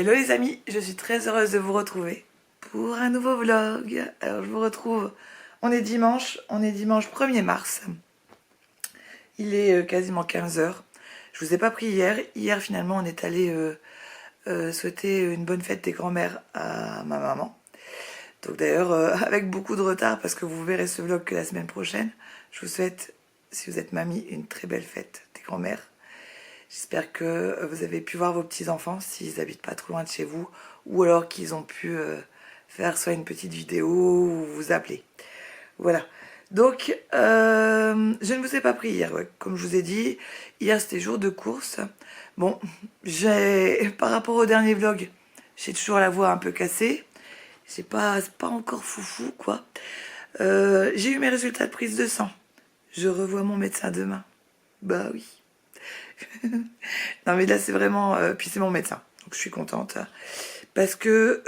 Hello les amis, je suis très heureuse de vous retrouver pour un nouveau vlog. Alors je vous retrouve, on est dimanche 1er mars. Il est quasiment 15 h. Je vous ai pas pris hier. Hier finalement on est allé souhaiter une bonne fête des grands-mères à ma maman. Donc d'ailleurs avec beaucoup de retard parce que vous verrez ce vlog que la semaine prochaine. Je vous souhaite, si vous êtes mamie, une très belle fête des grands-mères. J'espère que vous avez pu voir vos petits-enfants s'ils habitent pas trop loin de chez vous ou alors qu'ils ont pu faire soit une petite vidéo ou vous appeler. Voilà. Donc, je ne vous ai pas pris hier, ouais. Comme je vous ai dit, hier c'était jour de course. Bon, par rapport au dernier vlog, j'ai toujours la voix un peu cassée. C'est pas encore foufou, quoi. J'ai eu mes résultats de prise de sang. Je revois mon médecin demain. Bah oui. Non mais là c'est vraiment... puis c'est mon médecin, donc je suis contente. Parce que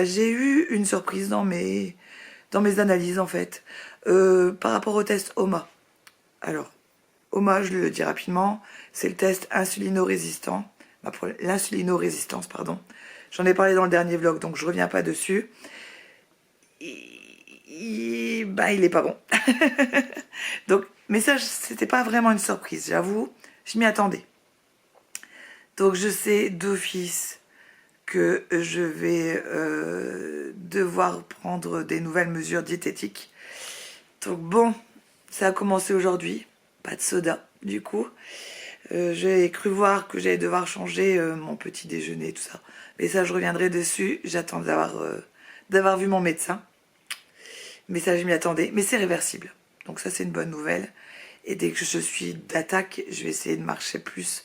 j'ai eu une surprise dans mes analyses en fait. Par rapport au test OMA. Alors, OMA, je le dis rapidement, c'est le test insulino-résistant. Pour l'insulino-résistance, pardon. J'en ai parlé dans le dernier vlog, donc je reviens pas dessus. Il est pas bon. Donc, mais ça, c'était pas vraiment une surprise, j'avoue. Je m'y attendais. Donc je sais d'office que je vais devoir prendre des nouvelles mesures diététiques. Donc bon, ça a commencé aujourd'hui. Pas de soda, du coup. J'ai cru voir que j'allais devoir changer mon petit déjeuner, tout ça. Mais ça, je reviendrai dessus. J'attends d'avoir vu mon médecin. Mais ça, je m'y attendais. Mais c'est réversible. Donc ça, c'est une bonne nouvelle. Et dès que je suis d'attaque, je vais essayer de marcher plus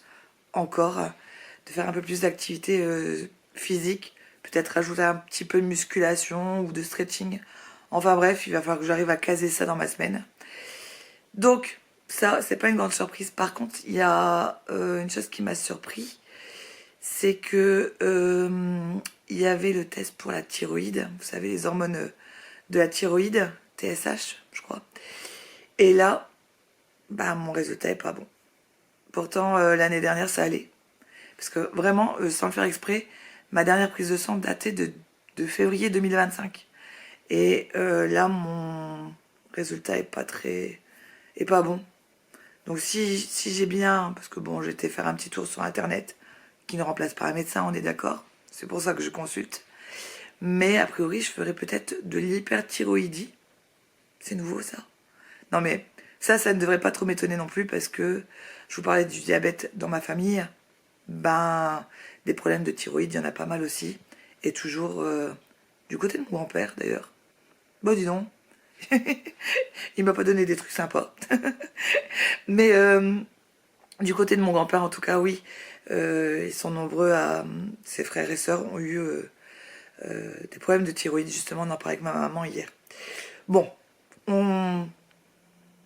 encore, de faire un peu plus d'activité physique, peut-être rajouter un petit peu de musculation ou de stretching. Enfin bref, il va falloir que j'arrive à caser ça dans ma semaine. Donc ça, c'est pas une grande surprise. Par contre, il y a une chose qui m'a surpris, c'est que il y avait le test pour la thyroïde. Vous savez, les hormones de la thyroïde, TSH, je crois. Et là, mon résultat est pas bon. Pourtant, l'année dernière, ça allait. Parce que vraiment, sans le faire exprès, ma dernière prise de sang datait de février 2025. Et là, mon résultat est pas bon. Donc si j'ai bien, parce que bon, j'ai été faire un petit tour sur internet, qui ne remplace pas un médecin, on est d'accord. C'est pour ça que je consulte. Mais a priori, je ferais peut-être de l'hyperthyroïdie. C'est nouveau ça? Non mais ça ne devrait pas trop m'étonner non plus parce que je vous parlais du diabète dans ma famille. Des problèmes de thyroïde, il y en a pas mal aussi. Et toujours du côté de mon grand-père d'ailleurs. Bon, dis donc. Il m'a pas donné des trucs sympas. Mais du côté de mon grand-père, en tout cas, oui. Ils sont nombreux à... Ses frères et sœurs ont eu des problèmes de thyroïde. Justement, on en parlait avec ma maman hier. Bon,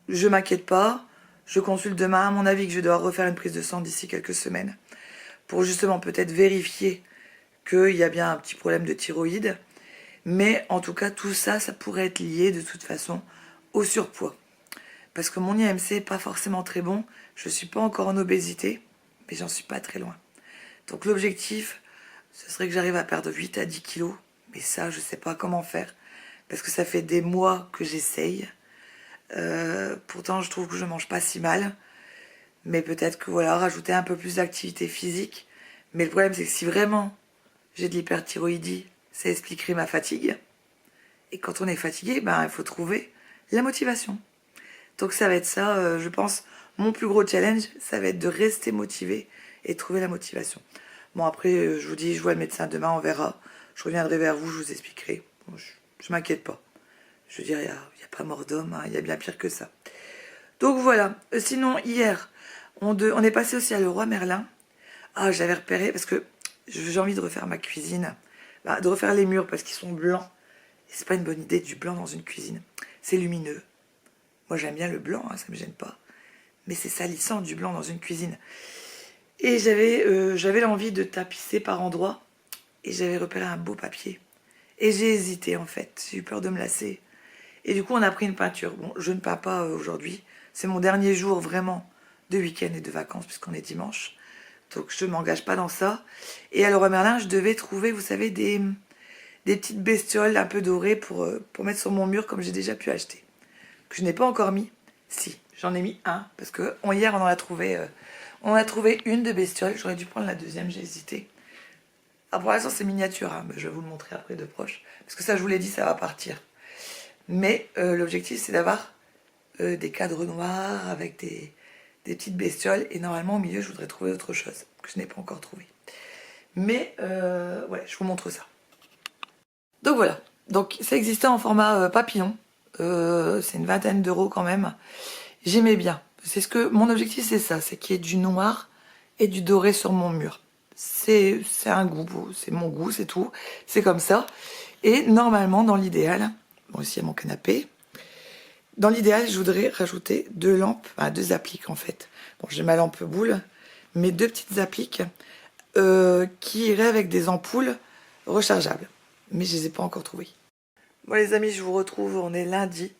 je m'inquiète pas. Je consulte demain. À mon avis, que je dois refaire une prise de sang d'ici quelques semaines. Pour justement peut-être vérifier qu'il y a bien un petit problème de thyroïde. Mais en tout cas, tout ça, ça pourrait être lié de toute façon au surpoids. Parce que mon IMC n'est pas forcément très bon. Je ne suis pas encore en obésité, mais j'en suis pas très loin. Donc l'objectif, ce serait que j'arrive à perdre 8 à 10 kilos. Mais ça, je ne sais pas comment faire. Parce que ça fait des mois que j'essaye. Pourtant, je trouve que je mange pas si mal. Mais peut-être que voilà, rajouter un peu plus d'activité physique. Mais le problème, c'est que si vraiment j'ai de l'hyperthyroïdie, ça expliquerait ma fatigue. Et quand on est fatigué, il faut trouver la motivation. Donc ça va être ça, je pense, mon plus gros challenge, ça va être de rester motivé et de trouver la motivation. Bon après, je vous dis, je vois le médecin demain, on verra. Je reviendrai vers vous, je vous expliquerai. Bon, je m'inquiète pas. Je veux dire, il n'y a pas mort d'homme, hein, il y a bien pire que ça. Donc voilà, sinon hier, on est passé aussi à Leroy Merlin. Ah, j'avais repéré, parce que j'ai envie de refaire ma cuisine. De refaire les murs, parce qu'ils sont blancs. Et c'est pas une bonne idée, du blanc dans une cuisine. C'est lumineux. Moi, j'aime bien le blanc, hein, ça me gêne pas. Mais c'est salissant, du blanc dans une cuisine. Et j'avais l'envie de tapisser par endroits. Et j'avais repéré un beau papier. Et j'ai hésité, en fait. J'ai eu peur de me lasser. Et du coup, on a pris une peinture. Bon, je ne peins pas aujourd'hui. C'est mon dernier jour, vraiment, de week-end et de vacances, puisqu'on est dimanche. Donc je ne m'engage pas dans ça. Et à Leroy Merlin, je devais trouver, vous savez, des petites bestioles un peu dorées pour mettre sur mon mur comme j'ai déjà pu acheter. Que je n'ai pas encore mis. Si, j'en ai mis un. Parce que hier, on en a trouvé une de bestiole. J'aurais dû prendre la deuxième, j'ai hésité. Ah, pour l'instant, c'est miniature. Hein, mais je vais vous le montrer après de proche. Parce que ça, je vous l'ai dit, ça va partir. Mais l'objectif, c'est d'avoir des cadres noirs avec des petites bestioles. Et normalement, au milieu, je voudrais trouver autre chose que je n'ai pas encore trouvé. Mais ouais, je vous montre ça. Donc voilà. Donc ça existait en format papillon. C'est une vingtaine d'euros quand même. J'aimais bien. C'est ce que mon objectif, c'est ça, c'est qu'il y ait du noir et du doré sur mon mur. C'est un goût, c'est mon goût, c'est tout. C'est comme ça. Et normalement, dans l'idéal, bon, ici il y a mon canapé. Dans l'idéal, je voudrais rajouter deux lampes, enfin deux appliques en fait. Bon, j'ai ma lampe boule, mais deux petites appliques qui iraient avec des ampoules rechargeables. Mais je les ai pas encore trouvées. Bon les amis, je vous retrouve, on est lundi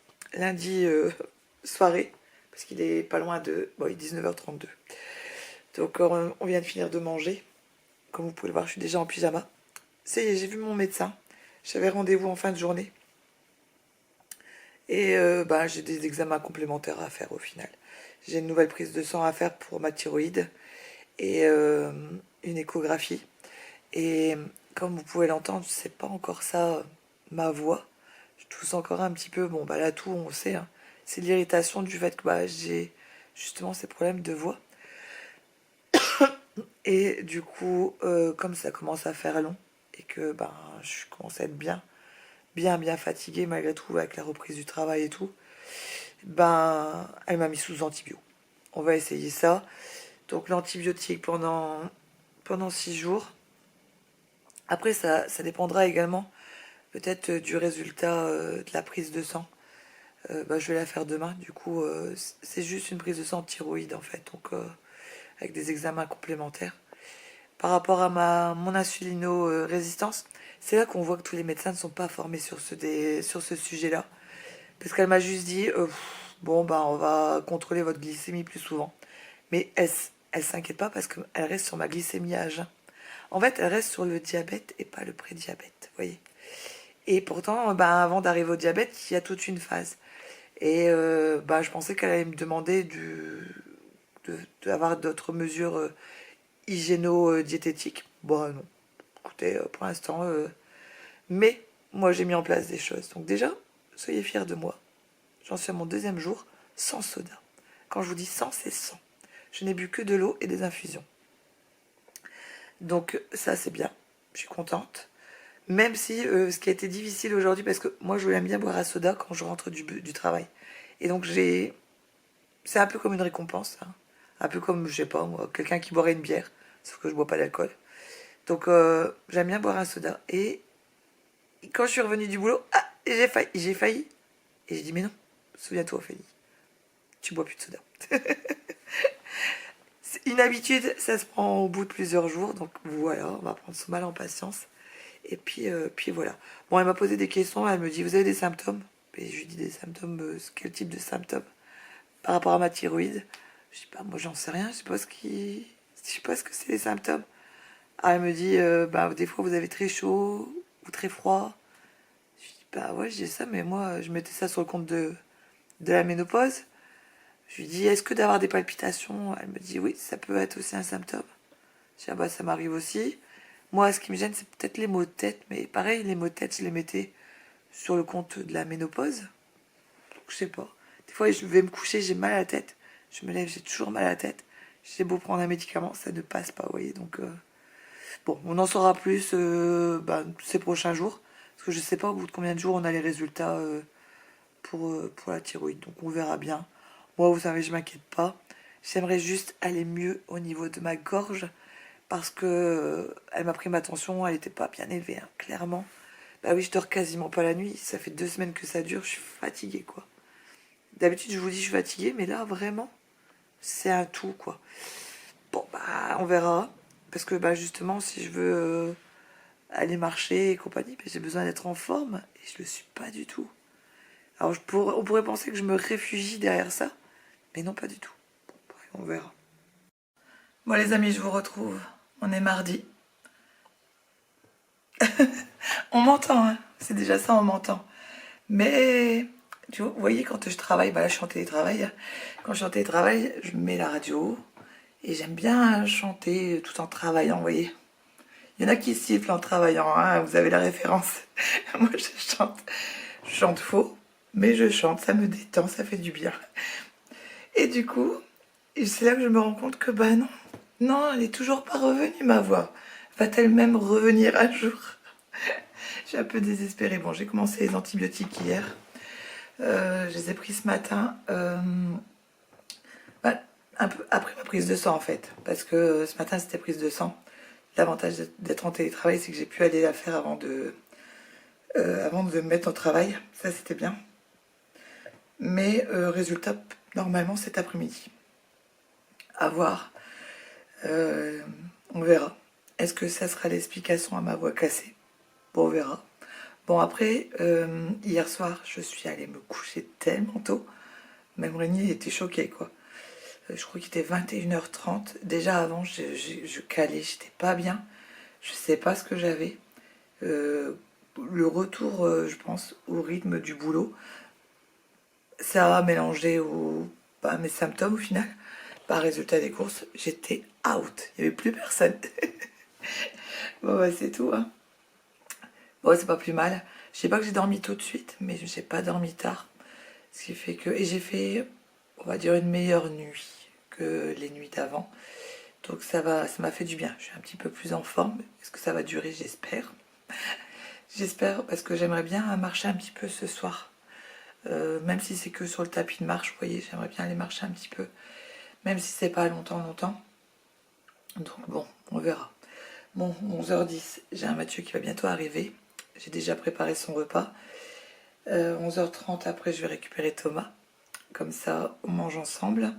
soirée, parce qu'il est pas loin de... Bon, il est 19h32. Donc on vient de finir de manger. Comme vous pouvez le voir, je suis déjà en pyjama. Ça y est, j'ai vu mon médecin. J'avais rendez-vous en fin de journée. Et bah, j'ai des examens complémentaires à faire au final. J'ai une nouvelle prise de sang à faire pour ma thyroïde et une échographie. Et comme vous pouvez l'entendre, c'est pas encore ça ma voix. Je tousse encore un petit peu. Bon, bah là, tout, on sait. Hein. C'est l'irritation du fait que bah, j'ai justement ces problèmes de voix. Et du coup, comme ça commence à faire long et que bah, je commence à être bien fatiguée malgré tout avec la reprise du travail et tout, ben, elle m'a mis sous antibio. On va essayer ça. Donc l'antibiotique pendant 6 jours. Après, ça dépendra également peut-être du résultat de la prise de sang. Bah, je vais la faire demain. Du coup, c'est juste une prise de sang thyroïde en fait. Donc, avec des examens complémentaires. Par rapport à mon insulino-résistance, c'est là qu'on voit que tous les médecins ne sont pas formés sur ce sujet-là. Parce qu'elle m'a juste dit, bon, bah, on va contrôler votre glycémie plus souvent. Mais elle s'inquiète pas parce qu'elle reste sur ma glycémie à jeun. En fait, elle reste sur le diabète et pas le prédiabète, vous voyez. Et pourtant, bah, avant d'arriver au diabète, il y a toute une phase. Et bah, je pensais qu'elle allait me demander d'avoir d'autres mesures hygiéno-diététiques. Bon, non. Écoutez, pour l'instant... Mais moi, j'ai mis en place des choses. Donc déjà, soyez fiers de moi. J'en suis à mon deuxième jour sans soda. Quand je vous dis sans, c'est sans. Je n'ai bu que de l'eau et des infusions. Donc ça, c'est bien. Je suis contente. Même si ce qui a été difficile aujourd'hui, parce que moi, je aime bien boire un soda quand je rentre du travail. Et donc, c'est un peu comme une récompense. Hein. Un peu comme, je sais pas, moi, quelqu'un qui boirait une bière. Sauf que je bois pas d'alcool. Donc, j'aime bien boire un soda. Et quand je suis revenue du boulot, ah, j'ai failli. Et j'ai dit, mais non, souviens-toi, Ophélie, tu bois plus de soda. C'est une habitude, ça se prend au bout de plusieurs jours. Donc voilà, on va prendre son mal en patience. Et puis voilà. Bon, elle m'a posé des questions, elle me dit, vous avez des symptômes? Et je lui dis des symptômes, quel type de symptômes? Par rapport à ma thyroïde. Je dis, bah, moi j'en sais rien, je sais pas ce que c'est les symptômes. Ah, elle me dit, bah, des fois vous avez très chaud ou très froid. Je dis, bah ouais, j'ai ça, mais moi je mettais ça sur le compte de la ménopause. Je lui dis, est-ce que d'avoir des palpitations? Elle me dit, oui, ça peut être aussi un symptôme. Je dis, ah bah ça m'arrive aussi. Moi, ce qui me gêne, c'est peut-être les maux de tête. Mais pareil, les maux de tête, je les mettais sur le compte de la ménopause. Donc, je sais pas. Des fois, je vais me coucher, j'ai mal à la tête. Je me lève, j'ai toujours mal à la tête. J'ai beau prendre un médicament, ça ne passe pas, vous voyez. Donc, bon, on en saura plus ces prochains jours. Parce que je sais pas au bout de combien de jours on a les résultats pour la thyroïde. Donc, on verra bien. Moi, vous savez, je m'inquiète pas. J'aimerais juste aller mieux au niveau de ma gorge parce que elle m'a pris ma tension, elle n'était pas bien élevée, hein, clairement. Bah oui, je dors quasiment pas la nuit. Ça fait 2 semaines que ça dure, je suis fatiguée, quoi. D'habitude, je vous dis je suis fatiguée, mais là, vraiment, c'est un tout, quoi. Bon, bah, on verra. Parce que, bah, justement, si je veux aller marcher et compagnie, bah, j'ai besoin d'être en forme et je le suis pas du tout. Alors, on pourrait penser que je me réfugie derrière ça, mais non, pas du tout. Bon, on verra. Bon les amis, je vous retrouve. On est mardi. On m'entend, hein. C'est déjà ça, on m'entend. Mais, vous voyez, quand je travaille, bah là je suis en télétravail. Hein. Quand je suis en télétravail, je mets la radio. Et j'aime bien chanter tout en travaillant, vous voyez. Il y en a qui sifflent en travaillant, hein, vous avez la référence. Moi je chante. Je chante faux, mais je chante, ça me détend, ça fait du bien. Et du coup, c'est là que je me rends compte que bah non, non, elle est toujours pas revenue ma voix. Va-t-elle même revenir un jour? Je suis un peu désespérée. Bon, j'ai commencé les antibiotiques hier. Je les ai pris ce matin. Bah, un peu après ma prise de sang en fait. Parce que ce matin c'était prise de sang. L'avantage d'être en télétravail, c'est que j'ai pu aller la faire avant de me mettre au travail. Ça c'était bien. Mais résultat, normalement cet après-midi. À voir. On verra. Est-ce que ça sera l'explication à ma voix cassée? Bon, on verra. Bon, après, hier soir, je suis allée me coucher tellement tôt. Même Rémi était choqué, quoi. Je crois qu'il était 21h30. Déjà avant, je calais, j'étais pas bien. Je sais pas ce que j'avais. Le retour, je pense, au rythme du boulot, ça a mélangé à mes symptômes au final. Par résultat des courses, j'étais out. Il n'y avait plus personne. Bon, bah, c'est tout, hein. Bon, c'est pas plus mal. Je sais pas que j'ai dormi tout de suite, mais j'ai pas dormi tard. Ce qui fait que... Et j'ai fait, on va dire, une meilleure nuit que les nuits d'avant. Donc ça m'a fait du bien. Je suis un petit peu plus en forme. Est-ce que ça va durer? J'espère. J'espère, parce que j'aimerais bien marcher un petit peu ce soir. Même si c'est que sur le tapis de marche, vous voyez, j'aimerais bien aller marcher un petit peu. Même si c'est pas longtemps. Donc bon, on verra. Bon, 11h10, j'ai un Mathieu qui va bientôt arriver. J'ai déjà préparé son repas. 11h30, après, je vais récupérer Thomas. Comme ça, on mange ensemble.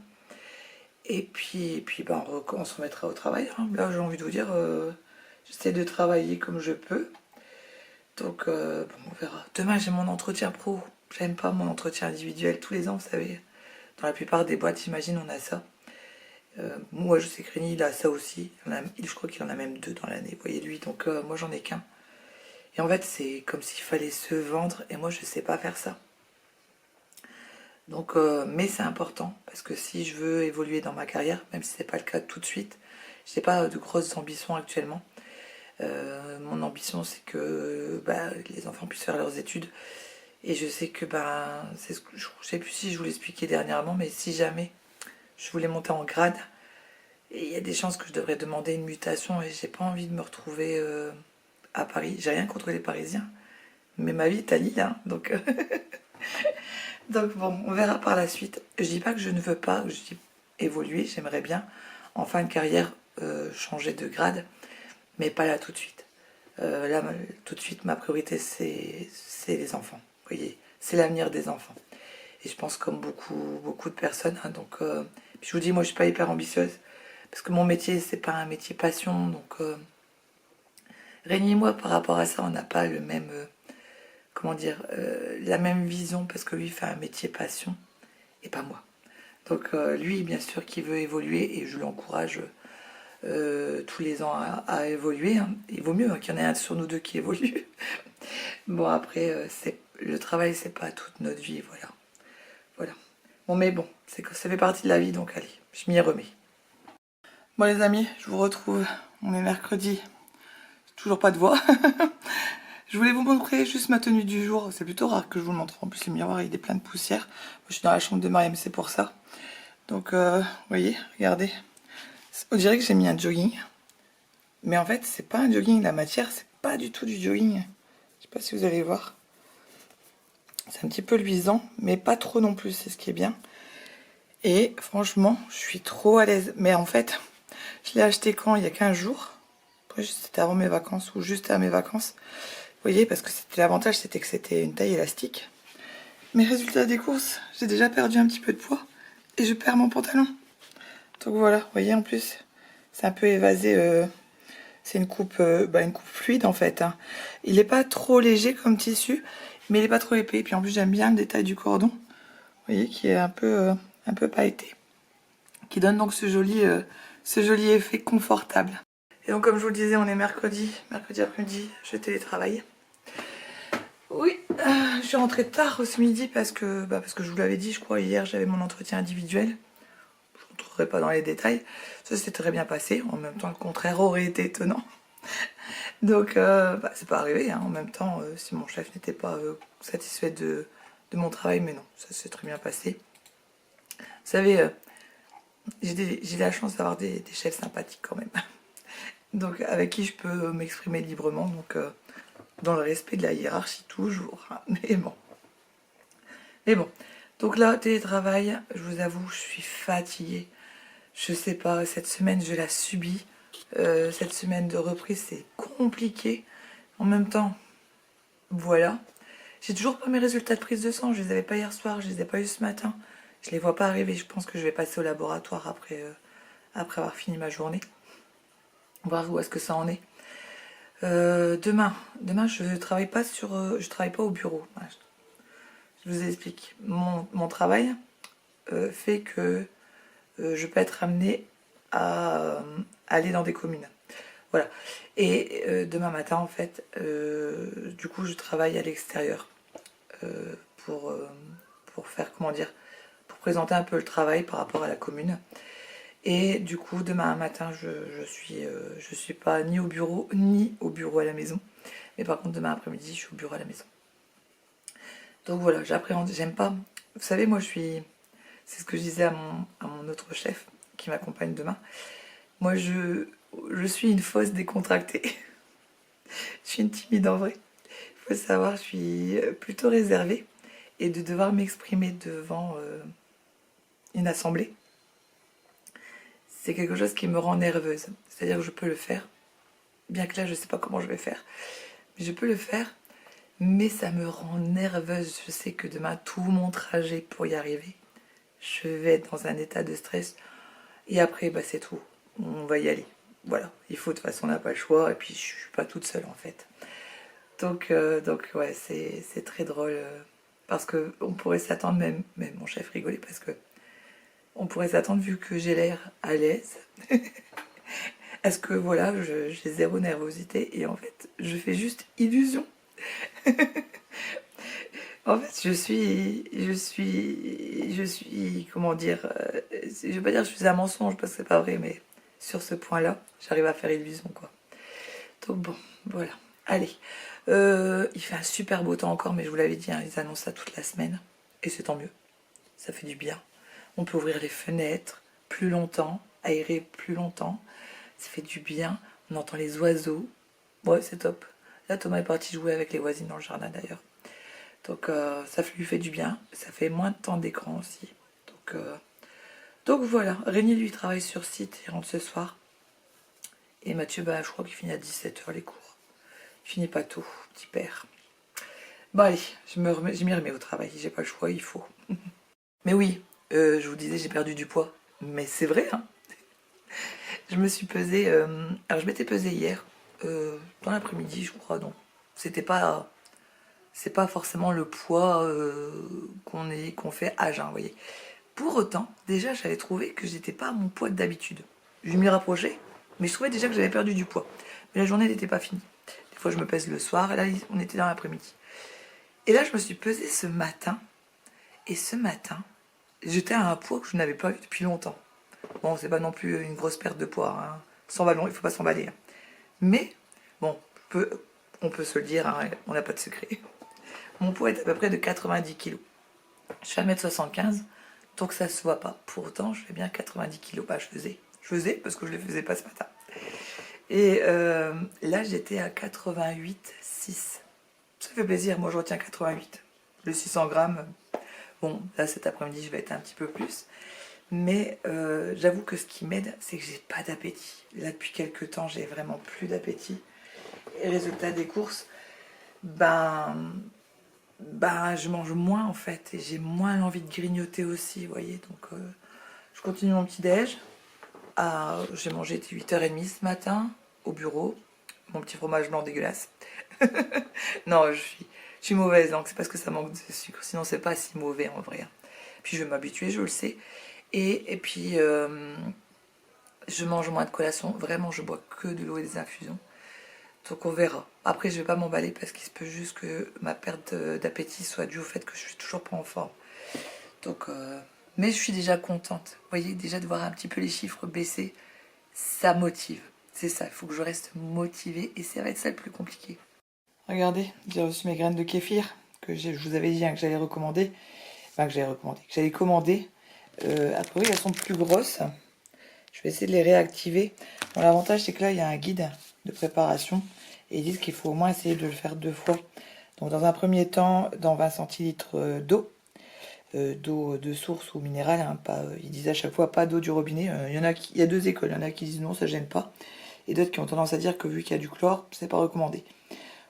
Et puis ben, on se remettra au travail. Hein. Là, j'ai envie de vous dire, j'essaie de travailler comme je peux. Donc, bon, on verra. Demain, j'ai mon entretien pro. J'aime pas mon entretien individuel. Tous les ans, vous savez, dans la plupart des boîtes, j'imagine, on a ça. Moi, je sais que Rémi, il a ça aussi. Je crois qu'il en a même 2 dans l'année. Vous voyez, lui. Donc, moi, j'en ai qu'un. Et en fait, c'est comme s'il fallait se vendre. Et moi, je sais pas faire ça. Donc, mais c'est important. Parce que si je veux évoluer dans ma carrière, même si c'est pas le cas tout de suite, je n'ai pas de grosses ambitions actuellement. Mon ambition, c'est que bah, les enfants puissent faire leurs études. Et je sais que, bah, je sais plus si je vous l'expliquais dernièrement, mais si jamais je voulais monter en grade, et il y a des chances que je devrais demander une mutation et j'ai pas envie de me retrouver à Paris. J'ai rien contre les Parisiens, mais ma vie est à Lille, hein, donc... donc bon, on verra par la suite. Je dis pas que je ne veux pas, je dis évoluer, j'aimerais bien en fin de carrière changer de grade, mais pas là tout de suite. Là, tout de suite, ma priorité, c'est les enfants. Vous voyez, c'est l'avenir des enfants. Et je pense comme beaucoup de personnes. Hein, donc, puis je vous dis, moi, je suis pas hyper ambitieuse. Parce que mon métier, c'est pas un métier passion. Donc, Rémi et moi, par rapport à ça, on n'a pas le même... comment dire, la même vision. Parce que lui fait un métier passion. Et pas moi. Donc, lui, bien sûr, qu'il veut évoluer. Et je l'encourage tous les ans à évoluer. Hein. Il vaut mieux hein, qu'il y en ait un sur nous deux qui évolue. Bon, après, le travail, c'est pas toute notre vie, voilà. Voilà. Bon, mais bon, ça fait partie de la vie, donc allez, je m'y remets. Bon, les amis, je vous retrouve. On est mercredi. Toujours pas de voix. Je voulais vous montrer juste ma tenue du jour. C'est plutôt rare que je vous le montre. En plus, le miroir, il est plein de poussière. Moi, je suis dans la chambre de Mariam, c'est pour ça. Donc, vous voyez, regardez. On dirait que j'ai mis un jogging. Mais en fait, c'est pas un jogging. La matière, c'est pas du tout du jogging. Je sais pas si vous allez voir. C'est un petit peu luisant, mais pas trop non plus, c'est ce qui est bien. Et franchement, je suis trop à l'aise. Mais en fait, je l'ai acheté quand? Il y a 15 jours. Après, c'était avant mes vacances ou juste à mes vacances. Vous voyez, parce que l'avantage, c'était que c'était une taille élastique. Mais résultat des courses, j'ai déjà perdu un petit peu de poids. Et je perds mon pantalon. Donc voilà, vous voyez, en plus, c'est un peu évasé. C'est une coupe fluide, en fait. Hein. Il n'est pas trop léger comme tissu, mais il n'est pas trop épais. Et puis en plus, j'aime bien le détail du cordon. Vous voyez, qui est un peu pailleté. Qui donne donc ce ce joli effet confortable. Et donc comme je vous le disais, on est mercredi après-midi, je télétravaille. Oui, je suis rentrée tard ce midi parce que je vous l'avais dit, je crois, hier j'avais mon entretien individuel. Je ne rentrerai pas dans les détails. Ça s'est très bien passé, en même temps le contraire aurait été étonnant. Donc c'est pas arrivé, hein. En même temps, si mon chef n'était pas satisfait de mon travail, mais non, ça s'est très bien passé. Vous savez, j'ai la chance d'avoir des chefs sympathiques quand même. Donc avec qui je peux m'exprimer librement, donc dans le respect de la hiérarchie toujours, hein. Mais bon, donc là, télétravail, je vous avoue, je suis fatiguée. Je sais pas, cette semaine je la subis. Cette semaine de reprise c'est compliqué. En même temps, voilà. J'ai toujours pas mes résultats de prise de sang, je les avais pas hier soir, je les ai pas eu ce matin. Je les vois pas arriver, je pense que je vais passer au laboratoire après avoir fini ma journée. Voir où est-ce que ça en est. Demain je travaille pas au bureau. Voilà, je vous explique. Mon travail fait que je peux être amenée à aller dans des communes. Voilà. Et demain matin, en fait, du coup, je travaille à l'extérieur pour faire, comment dire, pour présenter un peu le travail par rapport à la commune. Et du coup, demain matin, je suis pas ni au bureau à la maison. Mais par contre, demain après-midi, je suis au bureau à la maison. Donc voilà, j'appréhende, j'aime pas. Vous savez, moi, c'est ce que je disais à mon autre chef qui m'accompagne demain. Moi, je suis une fausse décontractée. Je suis une timide en vrai. Il faut savoir, je suis plutôt réservée. Et de devoir m'exprimer devant une assemblée, c'est quelque chose qui me rend nerveuse. C'est-à-dire que je peux le faire, bien que là, je ne sais pas comment je vais faire. Mais je peux le faire, mais ça me rend nerveuse. Je sais que demain, tout mon trajet pour y arriver, je vais être dans un état de stress. Et après, c'est tout. On va y aller. Voilà, il faut, de toute façon, on n'a pas le choix. Et puis, je suis pas toute seule, en fait. Donc ouais, c'est très drôle. Parce qu'on pourrait s'attendre, même mon chef rigolait, parce que on pourrait s'attendre, vu que j'ai l'air à l'aise, à ce que, voilà, j'ai zéro nervosité. Et en fait, je fais juste illusion. En fait, je suis, comment dire, je vais pas dire que je suis un mensonge parce que c'est pas vrai, mais sur ce point-là, j'arrive à faire illusion, quoi. Donc bon, voilà. Allez, il fait un super beau temps encore, mais je vous l'avais dit, hein, ils annoncent ça toute la semaine, et c'est tant mieux. Ça fait du bien. On peut ouvrir les fenêtres plus longtemps, aérer plus longtemps. Ça fait du bien. On entend les oiseaux. Ouais, c'est top. Là, Thomas est parti jouer avec les voisines dans le jardin d'ailleurs. Donc ça lui fait du bien. Ça fait moins de temps d'écran aussi. Donc voilà. Rémi lui travaille sur site. Il rentre ce soir. Et Mathieu, je crois qu'il finit à 17h les cours. Il finit pas tôt, petit père. Bon allez, je m'y remets au travail. J'ai pas le choix, il faut. Mais oui, je vous disais, j'ai perdu du poids. Mais c'est vrai, hein. Je me suis pesée... alors je m'étais pesée hier. Dans l'après-midi, je crois, donc. C'est pas forcément le poids qu'on fait à jeun, vous voyez. Pour autant, déjà, j'avais trouvé que j'étais pas à mon poids d'habitude. Je m'y rapprochais, mais je trouvais déjà que j'avais perdu du poids. Mais la journée n'était pas finie. Des fois, je me pèse le soir, et là, on était dans l'après-midi. Et là, je me suis pesée ce matin, et ce matin, j'étais à un poids que je n'avais pas eu depuis longtemps. Bon, c'est pas non plus une grosse perte de poids, hein. S'emballons, il faut pas s'emballer. Hein. Mais, bon, on peut se le dire, hein, on n'a pas de secret. Mon poids est à peu près de 90 kg. Je fais 1m75, donc ça se voit pas. Pourtant, je fais bien 90 kg. Je faisais parce que je ne les faisais pas ce matin. Et là, j'étais à 88,6. Ça fait plaisir, moi je retiens 88. Le 600 grammes, bon, là cet après-midi, je vais être un petit peu plus. Mais j'avoue que ce qui m'aide, c'est que j'ai pas d'appétit. Là, depuis quelques temps, j'ai vraiment plus d'appétit. Et résultat des courses, je mange moins en fait. Et j'ai moins l'envie de grignoter aussi, vous voyez. Donc, je continue mon petit-déj. J'ai mangé 8h30 ce matin au bureau. Mon petit fromage blanc dégueulasse. Non, je suis mauvaise, donc c'est parce que ça manque de sucre. Sinon, c'est pas si mauvais en vrai. Puis je vais m'habituer, je le sais. Et puis, Je mange moins de collation, vraiment je bois que de l'eau et des infusions. Donc on verra. Après je vais pas m'emballer parce qu'il se peut juste que ma perte d'appétit soit due au fait que je suis toujours pas en forme. Donc, mais je suis déjà contente. Vous voyez, déjà de voir un petit peu les chiffres baisser, ça motive. C'est ça, il faut que je reste motivée et ça va être ça le plus compliqué. Regardez, j'ai reçu mes graines de kéfir que je vous avais dit hein, que j'allais recommander. Enfin, que j'allais commander. A priori, elles sont plus grosses. Je vais essayer de les réactiver. Bon, l'avantage, c'est que là, il y a un guide de préparation. Et ils disent qu'il faut au moins essayer de le faire 2 fois. Donc, dans un premier temps, dans 20 centilitres d'eau. D'eau de source ou minérale. Hein, pas, ils disent à chaque fois pas d'eau du robinet. Il y a 2 écoles. Il y en a qui disent non, ça gêne pas. Et d'autres qui ont tendance à dire que vu qu'il y a du chlore, c'est pas recommandé.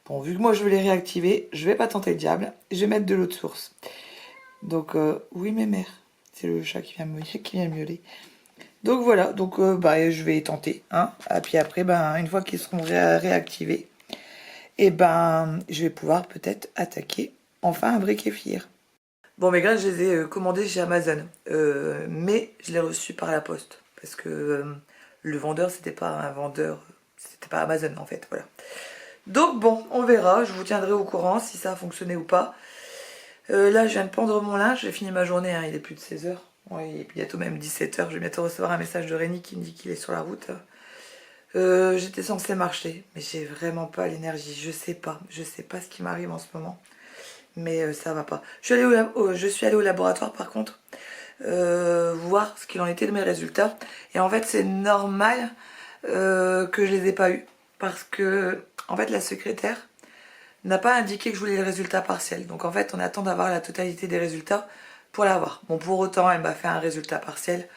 Bon, vu que moi, je veux les réactiver, je vais pas tenter le diable. Je vais mettre de l'eau de source. Donc, oui, mes mères. C'est le chat qui vient miauler. Donc voilà, donc je vais tenter. Hein. Et puis après, une fois qu'ils seront réactivés, et je vais pouvoir peut-être attaquer enfin un vrai kéfir. Bon, mes graines, je les ai commandées chez Amazon. Mais je les ai reçues par la poste. Parce que le vendeur, c'était pas un vendeur. C'était pas Amazon en fait, voilà. Donc bon, on verra. Je vous tiendrai au courant si ça a fonctionné ou pas. Là, je viens de pendre mon linge. J'ai fini ma journée, hein, il est plus de 16 h. Oui, il est bientôt même 17 h. Je vais bientôt recevoir un message de Rémi qui me dit qu'il est sur la route. J'étais censée marcher, mais j'ai vraiment pas l'énergie. Je sais pas ce qui m'arrive en ce moment. Mais ça va pas. Je suis allée au laboratoire par contre, voir ce qu'il en était de mes résultats. Et en fait, c'est normal que je les ai pas eus. Parce que, en fait, la secrétaire n'a pas indiqué que je voulais le résultat partiel. Donc en fait, on attend d'avoir la totalité des résultats pour l'avoir. Bon, pour autant, elle m'a fait un résultat partiel.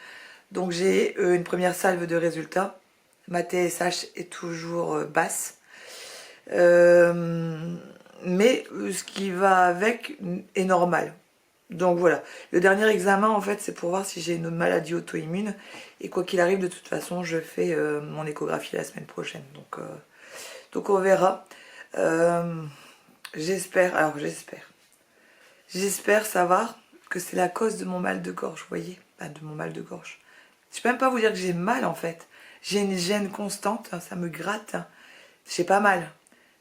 Donc j'ai une première salve de résultats. Ma TSH est toujours basse. Mais ce qui va avec est normal. Donc voilà. Le dernier examen, en fait, c'est pour voir si j'ai une maladie auto-immune. Et quoi qu'il arrive, de toute façon, je fais mon échographie la semaine prochaine. Donc on verra. J'espère savoir que c'est la cause de mon mal de gorge, vous voyez, de mon mal de gorge. Je peux même pas vous dire que j'ai mal en fait. J'ai une gêne constante, hein, ça me gratte. J'ai pas mal,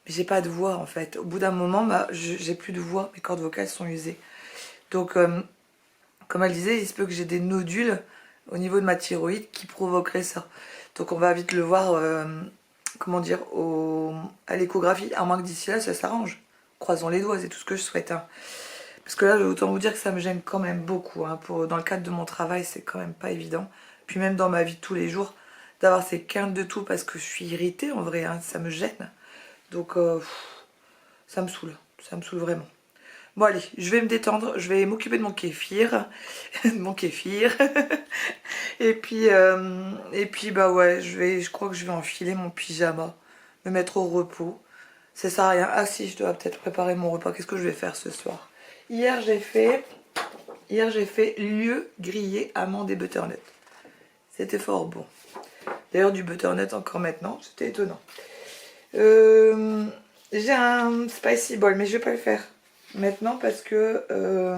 mais j'ai pas de voix en fait. Au bout d'un moment, j'ai plus de voix, mes cordes vocales sont usées. Donc, comme elle disait, il se peut que j'ai des nodules au niveau de ma thyroïde qui provoqueraient ça. Donc on va vite le voir, à l'échographie, à moins que d'ici là ça s'arrange. Croisons les doigts, c'est tout ce que je souhaite. Hein. Parce que là, autant vous dire que ça me gêne quand même beaucoup. Hein. Dans le cadre de mon travail, c'est quand même pas évident. Puis même dans ma vie de tous les jours, d'avoir ces quintes de tout parce que je suis irritée en vrai, hein, ça me gêne. Donc ça me saoule vraiment. Bon allez, je vais me détendre, je vais m'occuper de mon kéfir. et puis ouais, je crois que je vais enfiler mon pyjama, me mettre au repos. Ça sert à rien. Ah si, je dois peut-être préparer mon repas. Qu'est-ce que je vais faire ce soir? Hier j'ai fait lieu grillé amandes et butternut. C'était fort bon. D'ailleurs du butternut encore maintenant, c'était étonnant. J'ai un spicy bol, mais je vais pas le faire maintenant parce que je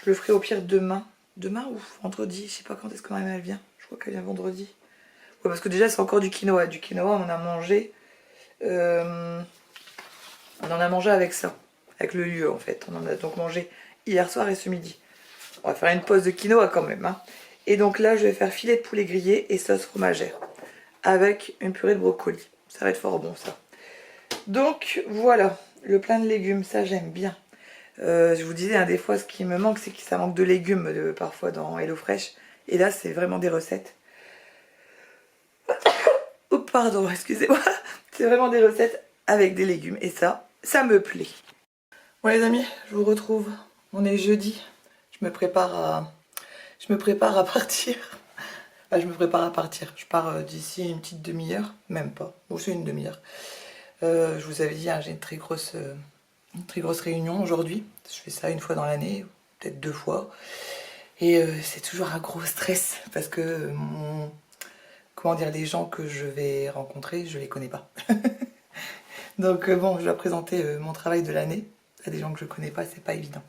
le ferai au pire demain. Demain ou vendredi, je sais pas quand est-ce que ma mère vient. Je crois qu'elle vient vendredi. Ouais, parce que déjà c'est encore du quinoa. Du quinoa on en a mangé. On en a mangé avec ça. Avec le lieu en fait. On en a donc mangé hier soir et ce midi. On va faire une pause de quinoa quand même. Hein. Et donc là je vais faire filet de poulet grillé et sauce fromagère. Avec une purée de brocoli. Ça va être fort bon ça. Donc voilà, le plein de légumes, ça j'aime bien. Je vous disais, des fois ce qui me manque, c'est que ça manque de légumes parfois dans HelloFresh. Et là c'est vraiment des recettes. Oh pardon, excusez-moi. C'est vraiment des recettes avec des légumes. Et ça me plaît. Bon les amis, je vous retrouve. On est jeudi. Je me prépare à partir. Je me prépare à partir. Je pars d'ici une petite demi-heure. Même pas. Bon, c'est une demi-heure. Je vous avais dit, hein, j'ai une très grosse réunion aujourd'hui. Je fais ça une fois dans l'année, peut-être 2 fois. Et c'est toujours un gros stress parce que les gens que je vais rencontrer, je les connais pas. Donc bon, je dois présenter mon travail de l'année à des gens que je connais pas, c'est pas évident.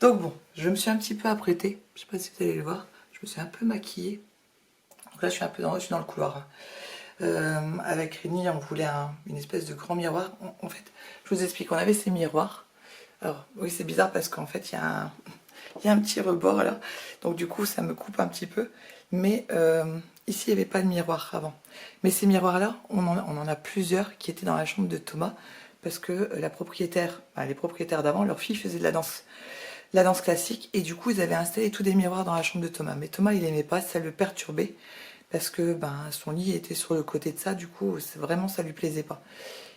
Donc bon, je me suis un petit peu apprêtée. Je sais pas si vous allez le voir. Je me suis un peu maquillée. Donc là, je suis dans le couloir. Avec Rémi, on voulait une espèce de grand miroir. En fait, je vous explique, on avait ces miroirs. Alors, oui, c'est bizarre parce qu'en fait, il y a un petit rebord là. Donc du coup, ça me coupe un petit peu. Mais ici, il n'y avait pas de miroir avant. Mais ces miroirs-là, on en a plusieurs qui étaient dans la chambre de Thomas. Parce que les propriétaires d'avant, leur fille faisait de la danse classique. Et du coup, ils avaient installé tous des miroirs dans la chambre de Thomas. Mais Thomas, il aimait pas, ça le perturbait. Parce que son lit était sur le côté de ça. Du coup, vraiment, ça lui plaisait pas.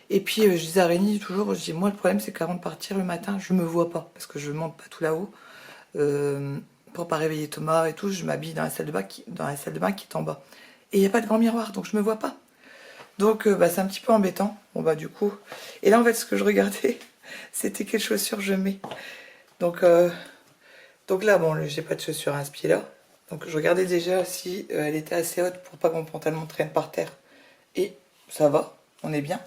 Et puis, je disais à Rémi toujours, je dis, moi, le problème, c'est qu'avant de partir le matin, je me vois pas. Parce que je monte pas tout là-haut. Pour pas réveiller Thomas et tout, je m'habille dans la salle de bain qui est en bas. Et il n'y a pas de grand miroir, donc je me vois pas. Donc c'est un petit peu embêtant. Bon bah du coup. Et là en fait ce que je regardais, c'était quelles chaussures je mets. Donc, donc là bon, j'ai pas de chaussures à ce pied-là. Donc je regardais déjà si elle était assez haute pour pas que mon pantalon traîne par terre. Et ça va, on est bien.